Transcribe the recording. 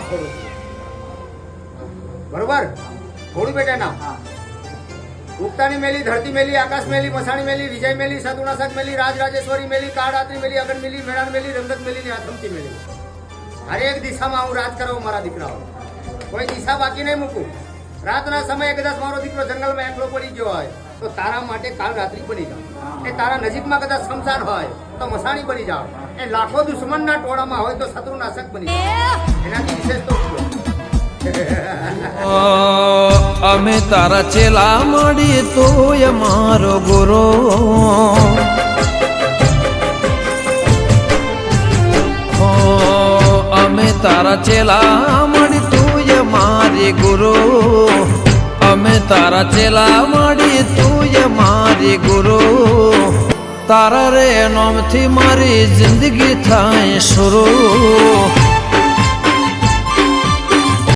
થોડું બરોબર થોડું બેટા નામ ઉગતાની મેલી ધરતી મેલી આકાશ મેલી મસાણી મેલી વિજય મેલી સદુનાશક મેલી રાજરાજેશ્વરી મેલી કાળરાત્રી મેલી અગન મેલી મેળાન મેલી રંગત મેલી ને આથમતી મેલી હરેક દિશામાં હું રાજ કરાવું મારા દીકરાઓ કોઈ દિશા બાકી નહીં મૂકું રાતના સમયે કદાચ મારો દીકરો જંગલમાં એકલો પડી ગયો હોય તો તારા માટે કાળ રાત્રિ બની જાવ એ તારા નજીકમાં કદાચ શમશાન હોય તો મસાણી બની જાવ એ લાખો દુશ્મનના ટોળામાં હોય તો શત્રુનાશક બની જાવ એનાથી વિશેષ તો અમે તારા ચેલા મળી તોય મારો ગુરુ અમે તારા ચેલા મળી તુંય મારી ગુરુ અમે તારા ચેલા મળી તુંય મારી ગુરુ તારા રે નોમથી મારી જિંદગી થાય શરૂ